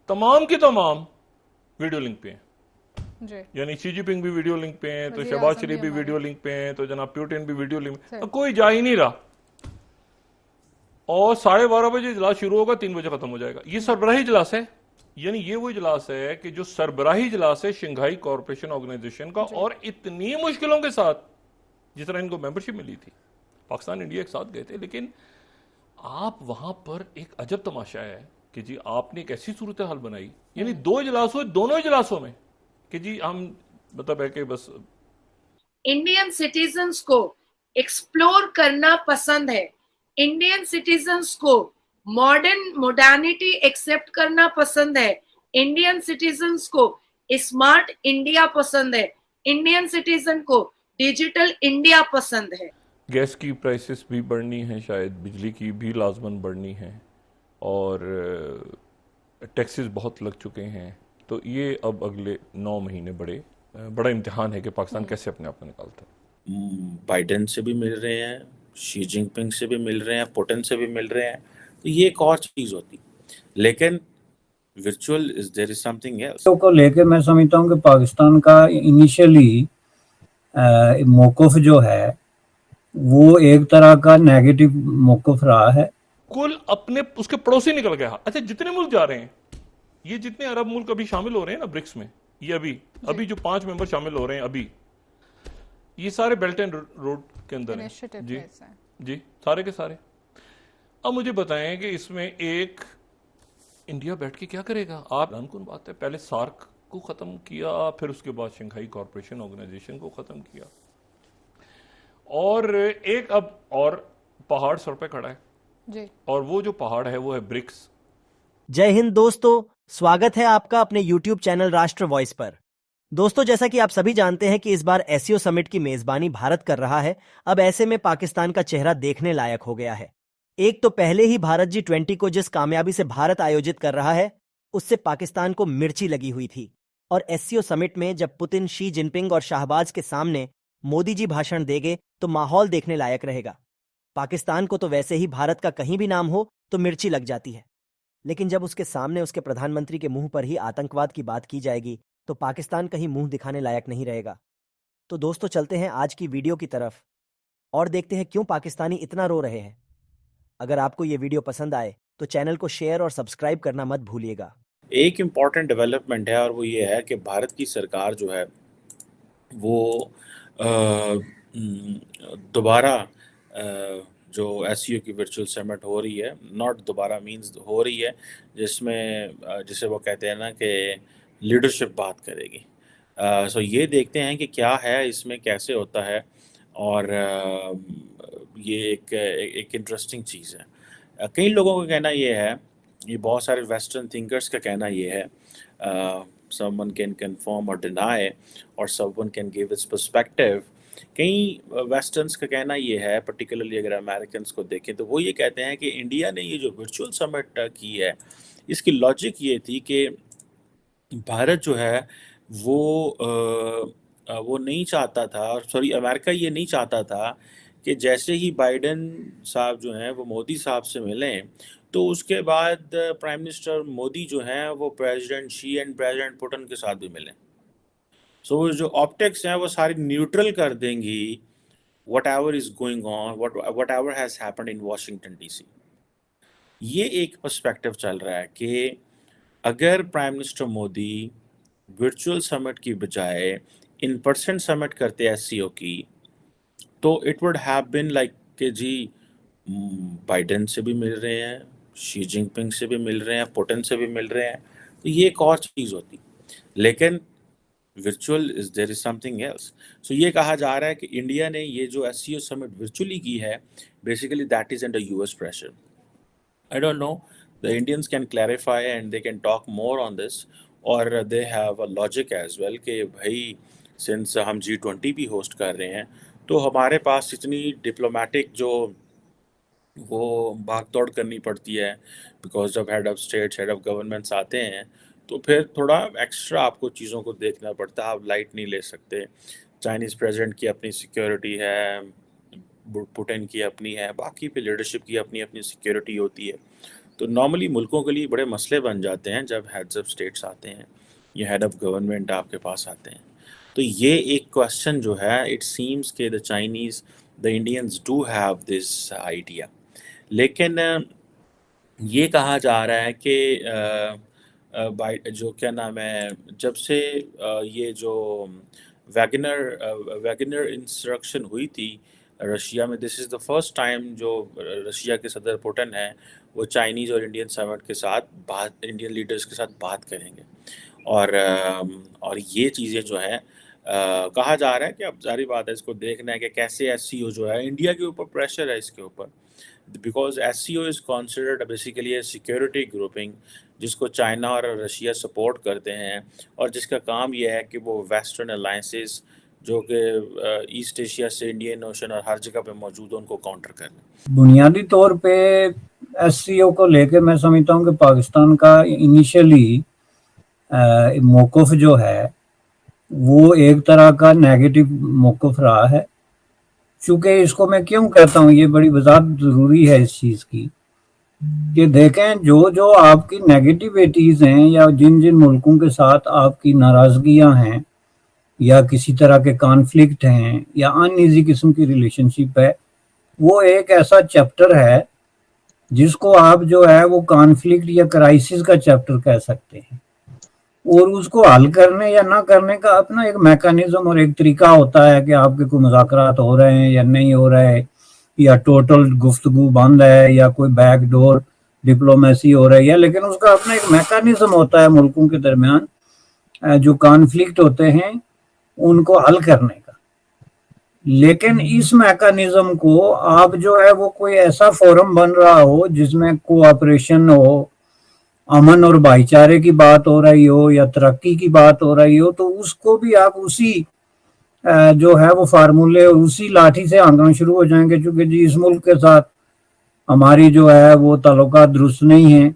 तमाम की तमाम वीडियो लिंक पे हैं। जी यानी शी जिनपिंग भी वीडियो लिंक पे हैं, तो वज़ीर शहबाज आज़म शरीफ भी भी हमारे। वीडियो लिंक पे हैं, तो जनाब प्यूटिन भी वीडियो लिंक पे, सही। कोई जा ही नहीं रहा। और 12:30 इजलास शुरू होगा, 3 बजे खत्म हो जाएगा। ये सरबराही इजलास है, यानी ये वो इजलास है कि जो सरबराही इजलास है शंघाई कॉरपोरेशन ऑर्गेनाइजेशन का, जी और इतनी मुश्किलों के साथ, जिस तरह इनको मेंबरशिप मिली थी, पाकिस्तान इंडिया एक साथ गए थे, लेकिन आप वहां पर एक अजब तमाशा है कि जी आपने एक ऐसी सूरत हाल बनाई, यानी 2 इजलास हुए, दोनों इजलासों में कि जी हम मतलब है कि बस इंडियन सिटीजन्स को एक्सप्लोर करना पसंद है, इंडियन सिटीजन्स को मॉडर्निटी एक्सेप्ट करना पसंद है, इंडियन सिटीजन्स को स्मार्ट इंडिया पसंद है, इंडियन सिटीजन को डिजिटल इंडिया पसंद है। गैस की प्राइसेस भी बढ़नी है, शायद बिजली की भी लाजमन बढ़नी है, और टैक्सेस बहुत लग चुके हैं। तो ये अब अगले 9 महीने बड़ा इम्तिहान है कि पाकिस्तान कैसे अपने आप को निकालता है। बाइडेन से भी मिल रहे हैं, शी जिनपिंग से भी मिल रहे हैं, पुतिन से भी मिल रहे हैं, तो ये एक और चीज होती। लेकिन virtual is there is something else को लेके मैं समझता हूँ कि पाकिस्तान का इनिशियली मौक़िफ़ जो है वो एक तरह का नेगेटिव मौक़िफ़ रहा है। कुल अपने उसके पड़ोसी निकल गया। अच्छा, जितने मुल्क जा रहे हैं, ये जितने अरब मुल्क अभी शामिल हो रहे हैं ना ब्रिक्स में, ये अभी जो 5 मेंबर शामिल हो रहे हैं अभी, ये सारे बेल्ट एंड रोड के अंदर हैं इनिशिएटिव जी में से हैं। जी, सारे के सारे। अब मुझे बताएं कि इसमें एक इंडिया बैठ के क्या करेगा? आप कौन बात है, पहले सार्क को खत्म किया, फिर उसके बाद शंघाई कॉरपोरेशन ऑर्गेनाइजेशन को खत्म किया, और एक अब और पहाड़ सर पे खड़ा है, जी और वो जो पहाड़ है वो है ब्रिक्स। जय हिंद दोस्तों, स्वागत है आपका अपने YouTube चैनल राष्ट्र वॉइस पर। दोस्तों, जैसा कि आप सभी जानते हैं कि इस बार एससीओ समिट की मेजबानी भारत कर रहा है। अब ऐसे में पाकिस्तान का चेहरा देखने लायक हो गया है। एक तो पहले ही भारत G20 को जिस कामयाबी से भारत आयोजित कर रहा है, उससे पाकिस्तान को मिर्ची लगी हुई थी, और एससीओ समिट में जब पुतिन, शी जिनपिंग और शाहबाज के सामने मोदी जी भाषण देंगे तो माहौल देखने लायक रहेगा। पाकिस्तान को तो वैसे ही भारत का कहीं भी नाम हो तो मिर्ची लग जाती है, लेकिन जब उसके सामने उसके प्रधानमंत्री के मुंह पर ही आतंकवाद की बात की जाएगी तो पाकिस्तान कहीं मुंह दिखाने लायक नहीं रहेगा। तो दोस्तों, चलते हैं आज की वीडियो की तरफ और देखते हैं क्यों पाकिस्तानी इतना रो रहे हैं। अगर आपको ये वीडियो पसंद आए तो चैनल को शेयर और सब्सक्राइब करना मत भूलिएगा। एक इम्पॉर्टेंट डेवलपमेंट है, और वो ये है कि भारत की सरकार जो है वो दोबारा जो एससीओ की वर्चुअल समिट हो रही है, नॉट दोबारा मींस हो रही है, जिसमें जिसे वो कहते हैं ना कि लीडरशिप बात करेगी। सो ये देखते हैं कि क्या है इसमें, कैसे होता है, और ये एक इंटरेस्टिंग चीज़ है। कई लोगों का कहना ये है, ये बहुत सारे वेस्टर्न थिंकर्स का कहना ये है, someone can confirm or deny, or someone can give its perspective। कई वेस्टर्न्स का कहना ये है, पर्टिकुलरली अगर अमेरिकन्स को देखें तो वो ये कहते हैं कि इंडिया ने ये जो वर्चुअल समिट की है, इसकी लॉजिक ये थी कि भारत जो है वो नहीं चाहता था, सॉरी अमेरिका ये नहीं चाहता था कि जैसे ही बाइडेन साहब जो हैं वो मोदी साहब से मिलें तो उसके बाद प्राइम मिनिस्टर मोदी जो हैं वो president Xi and president Putin के साथ भी मिलें। सो जो ऑप्टिक्स हैं वो सारी न्यूट्रल कर देंगी whatever is going on, whatever has happened in Washington DC। ये एक पर्सपेक्टिव चल रहा है कि अगर prime minister Modi virtual summit की बजाय इन पर्सन समिट करते एससीओ की, तो it would have been like कि जी बाइडेन से भी मिल रहे हैं, शी जिनपिंग से भी मिल रहे हैं, पुतिन से भी मिल रहे हैं, तो ये एक और चीज़ होती। लेकिन virtual is there is something else. So ये कहा जा रहा है कि इंडिया ने ये जो एससीओ समिट वर्चुअली की है, basically that is under US pressure. I don't know. The Indians can clarify and they can talk more on this, or they have a logic as well कि भाई since हम G20 भी host कर रहे हैं तो हमारे पास इतनी डिप्लोमेटिक जो वो भाग दौड़ करनी पड़ती है, बिकॉज जब head of state, head of governments आते हैं तो फिर थोड़ा एक्स्ट्रा आपको चीज़ों को देखना पड़ता है। आप लाइट नहीं ले सकते। चाइनीज़ प्रेसिडेंट की अपनी सिक्योरिटी है, पुतिन की अपनी है, बाकी पे लीडरशिप की अपनी अपनी सिक्योरिटी होती है। تو نارملی ملکوں کے لیے بڑے مسئلے بن جاتے ہیں جب ہیڈز آف اسٹیٹس آتے ہیں یا ہیڈ آف گورنمنٹ آپ کے پاس آتے ہیں. تو یہ ایک کوشچن جو ہے اٹ سیمس کہ the Chinese the Indians do have this idea. لیکن یہ کہا جا رہا ہے کہ جو کیا نام ہے جب سے یہ جو ویگنر انسرکشن ہوئی تھی رشیا میں, دس از دا فرسٹ ٹائم جو رشیا کے صدر پوٹن ہیں وہ چائنیز اور انڈین سمٹ کے ساتھ انڈین لیڈرز کے ساتھ بات کریں گے. اور یہ چیزیں جو ہیں کہا جا رہا ہے کہ اب ظاہری بات ہے اس کو دیکھنا ہے کہ کیسے ایس سی او جو ہے انڈیا کے اوپر پریشر ہے اس کے اوپر, because S C O is considered basically a security grouping جس کو چائنا اور رشیا سپورٹ کرتے ہیں اور جس کا کام یہ ہے کہ وہ ویسٹرن الائنسز جو کہ ایسٹ ایشیا سے انڈین اوشن اور ہر جگہ پہ موجود ہیں ان کو کاؤنٹر کرنا. بنیادی طور پہ ایس سی او کو لے کے میں سمجھتا ہوں کہ پاکستان کا انیشلی موقف جو ہے وہ ایک طرح کا نیگیٹو موقف رہا ہے. چونکہ اس کو میں کیوں کہتا ہوں, یہ بڑی وضاحت ضروری ہے اس چیز کی کہ دیکھیں جو آپ کی نیگیٹیویٹیز ہیں یا جن ملکوں کے ساتھ آپ کی ناراضگیاں ہیں یا کسی طرح کے کانفلکٹ ہیں یا ان ایزی قسم کی ریلیشن شپ ہے, وہ ایک ایسا چیپٹر ہے جس کو آپ جو ہے وہ کانفلکٹ یا کرائسس کا چیپٹر کہہ سکتے ہیں, اور اس کو حل کرنے یا نہ کرنے کا اپنا ایک میکانزم اور ایک طریقہ ہوتا ہے کہ آپ کے کوئی مذاکرات ہو رہے ہیں یا نہیں ہو رہے, یا ٹوٹل گفتگو بند ہے یا کوئی بیک ڈور ڈپلومیسی ہو رہی ہے, لیکن اس کا اپنا ایک میکانزم ہوتا ہے ملکوں کے درمیان جو کانفلکٹ ہوتے ہیں ان کو حل کرنے کا. لیکن اس میکانزم کو آپ جو ہے وہ کوئی ایسا فورم بن رہا ہو جس میں کوآپریشن ہو, امن اور بھائی چارے کی بات ہو رہی ہو یا ترقی کی بات ہو رہی ہو, تو اس کو بھی آپ اسی جو ہے وہ فارمولے اور اسی لاٹھی سے ہانکنا شروع ہو جائیں گے, چونکہ جی اس ملک کے ساتھ ہماری جو ہے وہ تعلقات درست نہیں ہیں,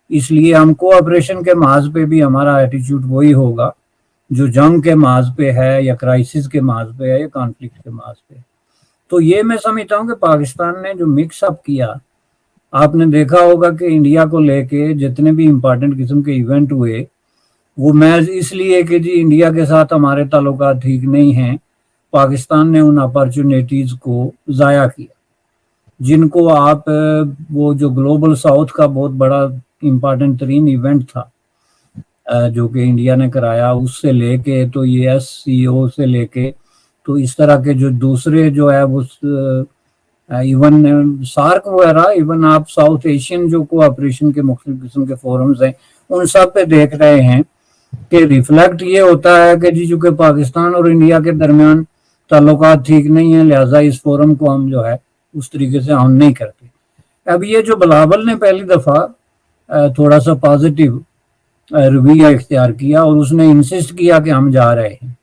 اس لیے ہم کوآپریشن کے محاذ پہ بھی ہمارا ایٹیچیوڈ وہی ہوگا جو جنگ کے محاذ پہ ہے یا کرائسس کے محاذ پہ ہے یا کانفلکٹ کے محاذ پہ. تو یہ میں سمجھتا ہوں کہ پاکستان نے جو مکس اپ کیا, آپ نے دیکھا ہوگا کہ انڈیا کو لے کے جتنے بھی امپارٹنٹ قسم کے ایونٹ ہوئے وہ محض اس لیے کہ جی انڈیا کے ساتھ ہمارے تعلقات ٹھیک نہیں ہیں, پاکستان نے ان اپرچونیٹیز کو ضائع کیا جن کو آپ وہ جو گلوبل ساؤتھ کا بہت بڑا امپارٹنٹ ترین ایونٹ تھا جو کہ انڈیا نے کرایا, اس سے لے کے تو یہ ایس سی او سے لے کے تو اس طرح کے جو دوسرے جو ہے وہ ایون سارک وغیرہ, ایون آپ ساؤتھ ایشین جو کوآپریشن کے مختلف قسم کے فورمز ہیں ان سب پہ دیکھ رہے ہیں کہ ریفلیکٹ یہ ہوتا ہے کہ جی چونکہ پاکستان اور انڈیا کے درمیان تعلقات ٹھیک نہیں ہیں لہٰذا اس فورم کو ہم جو ہے اس طریقے سے ہم نہیں کرتے. اب یہ جو بلاول نے پہلی دفعہ تھوڑا سا پازیٹیو رویہ اختیار کیا اور اس نے انسسٹ کیا کہ ہم جا رہے ہیں,